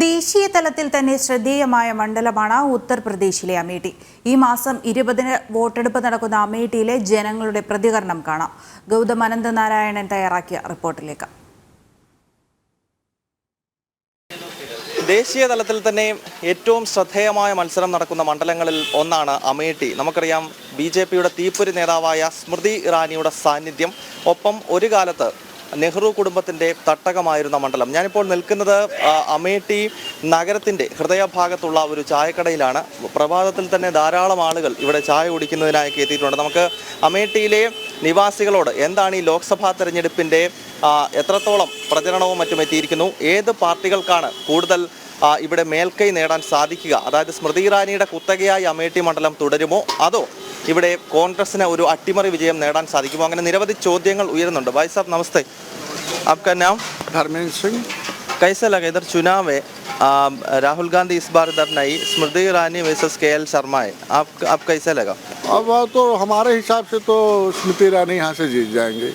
ദേശീയ തലത്തിൽ തന്നെ ശ്രദ്ധേയമായ മണ്ഡലമാണ് ഉത്തർപ്രദേശിലെ അമേഠി. ഈ മാസം 20-ന് വോട്ടെടുപ്പ് നടക്കുന്ന അമേഠിയിലെ ജനങ്ങളുടെ പ്രതികരണം കാണാം. ഗൗതം അനന്തനാരായണൻ തയ്യാറാക്കിയ റിപ്പോർട്ടിലേക്ക്. ദേശീയ തലത്തിൽ തന്നെ ഏറ്റവും ശ്രദ്ധേയമായ മത്സരം നടക്കുന്ന മണ്ഡലങ്ങളിൽ ഒന്നാണ് അമേഠി. നമുക്കറിയാം, BJPയുടെ തീപ്പൊരി നേതാവായ സ്മൃതി ഇറാനിയുടെ സാന്നിധ്യം, ഒപ്പം ഒരു കാലത്ത് നെഹ്റു കുടുംബത്തിൻ്റെ തട്ടകമായിരുന്ന മണ്ഡലം. ഞാനിപ്പോൾ നിൽക്കുന്നത് അമേഠി നഗരത്തിൻ്റെ ഹൃദയഭാഗത്തുള്ള ഒരു ചായക്കടയിലാണ്. പ്രഭാതത്തിൽ തന്നെ ധാരാളം ആളുകൾ ഇവിടെ ചായ കുടിക്കുന്നതിനായി എത്തിയിട്ടുണ്ട്. നമുക്ക് അമേഠിയിലെ നിവാസികളോട് എന്താണ് ഈ ലോക്സഭാ തെരഞ്ഞെടുപ്പിൻ്റെ എത്രത്തോളം പ്രചരണവും മറ്റും എത്തിയിരിക്കുന്നു, ഏത് പാർട്ടികൾക്കാണ് കൂടുതൽ ഇവിടെ മേൽക്കൈ നേടാൻ സാധിക്കുക, അതായത് സ്മൃതി ഇറാനിയുടെ കുത്തകയായി അമേഠി മണ്ഡലം തുടരുമോ അതോ ഇവിടെ കോൺഗ്രസിന് ഒരു അട്ടിമറി വിജയം നേടാൻ സാധിക്കുമോ, അങ്ങനെ നിരവധി ചോദ്യങ്ങൾ ഉയരുന്നുണ്ട്. भाई साहब नमस्ते, आपका नाम? धर्मेंद्र सिंह। कैसा लगा इधर चुनाव है? राहुल गांधी इस बार इधर नहीं, स्मृति ईरानी वर्सेस KL शर्मा है, आप कैसा लगा? अब तो हमारे हिसाब से तो स्मृति ईरानी यहाँ से जीत जाएंगे।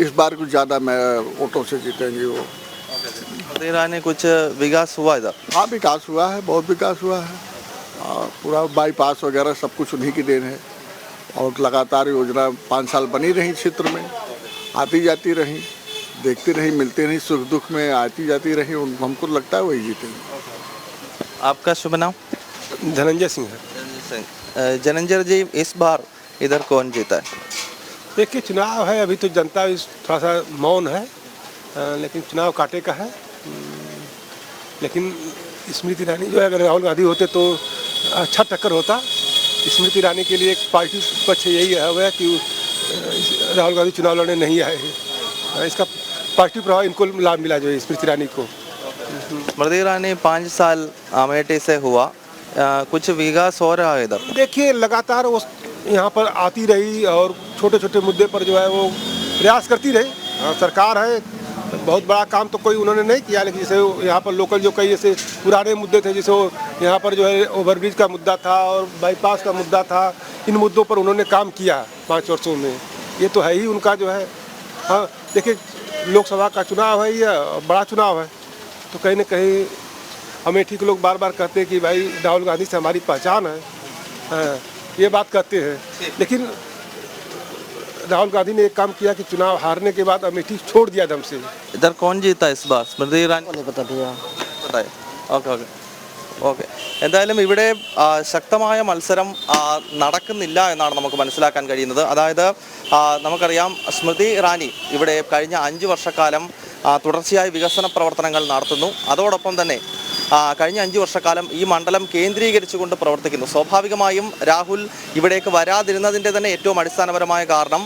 इस बार कुछ ज़्यादा वोटों से जीतेंगे वो। स्मृति ईरानी कुछ विकास हुआ इधर? हाँ, विकास हुआ है, बहुत विकास हुआ है। पूरा बाईपास वगैरह सब कुछ उन्हीं की देन है। और लगातार योजना 5 साल बनी रही, क्षेत्र में आती जाती रही, देखती रही, मिलती रही, सुख दुख में आती जाती रही। हमको लगता है वही जीतेंगे। आपका शुभ नाम? धनंजय सिंह है। धनंजय जी, इस बार इधर कौन जीता है? देखिए, चुनाव है, अभी तो जनता थोड़ा सा मौन है, लेकिन चुनाव कांटे का है। लेकिन स्मृति ईरानी जो है, अगर राहुल गांधी होते तो अच्छा टक्कर होता। स्मृति ईरानी के लिए एक पार्टी पक्ष यही है कि राहुल गांधी चुनाव लड़ने नहीं आए हैं, इसका पार्टी प्रभाव इनको लाभ मिला जो स्मृति ईरानी को। स्मृति ईरानी 5 साल अमेठी से हुआ, कुछ विकास हो रहा है इधर? देखिए, लगातार वो यहाँ पर आती रही और छोटे छोटे मुद्दे पर जो है वो प्रयास करती रही। सरकार है, बहुत बड़ा काम तो कोई उन्होंने नहीं किया, लेकिन जैसे यहाँ पर लोकल जो कई जैसे पुराने मुद्दे थे, जैसे यहाँ पर जो है ओवरब्रिज का मुद्दा था और बाईपास का मुद्दा था, इन मुद्दों पर उन्होंने काम किया 5 वर्षों में। ये तो है ही उनका जो है। हाँ, देखिए, लोकसभा का चुनाव है, ये बड़ा चुनाव है, तो कहीं न कहीं अमेठी के लोग बार बार कहते हैं कि भाई राहुल गांधी से हमारी पहचान है। हाँ, ये बात कहते हैं, लेकिन राहुल गांधी ने एक काम किया कि चुनाव हारने के बाद अमेठी छोड़ दिया दम से। इधर कौन जीता इस बार? स्मृति ईरानी? नहीं पता भैया। पता है? ഓക്കെ. എന്തായാലും ഇവിടെ ശക്തമായ മത്സരം നടക്കുന്നില്ല എന്നാണ് നമുക്ക് മനസ്സിലാക്കാൻ കഴിയുന്നത്. അതായത് നമുക്കറിയാം, സ്മൃതി ഇറാനി ഇവിടെ കഴിഞ്ഞ 5 വർഷക്കാലം തുടർച്ചയായി വികസന പ്രവർത്തനങ്ങൾ നടത്തുന്നു. അതോടൊപ്പം തന്നെ കഴിഞ്ഞ 5 വർഷക്കാലം ഈ മണ്ഡലം കേന്ദ്രീകരിച്ചുകൊണ്ട് പ്രവർത്തിക്കുന്നു. സ്വാഭാവികമായും രാഹുൽ ഇവിടേക്ക് വരാതിരുന്നതിൻ്റെ തന്നെ ഏറ്റവും അടിസ്ഥാനപരമായ കാരണം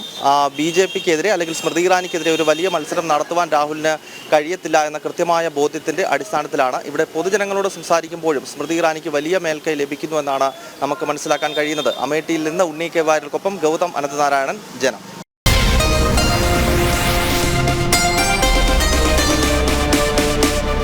BJPക്കെതിരെ അല്ലെങ്കിൽ സ്മൃതി ഇറാനിക്കെതിരെ ഒരു വലിയ മത്സരം നടത്തുവാൻ രാഹുലിന് കഴിയത്തില്ല എന്ന കൃത്യമായ ബോധ്യത്തിൻ്റെ അടിസ്ഥാനത്തിലാണ്. ഇവിടെ പൊതുജനങ്ങളോട് സംസാരിക്കുമ്പോഴും സ്മൃതി ഇറാനിക്ക് വലിയ മേൽക്കൈ ലഭിക്കുന്നു എന്നാണ് നമുക്ക് മനസ്സിലാക്കാൻ കഴിയുന്നത്. അമേഠിയിൽ നിന്ന് ഉണ്ണി കെ വാര്യർക്കൊപ്പം ഗൗതം അനന്തനാരായണൻ, ജനം.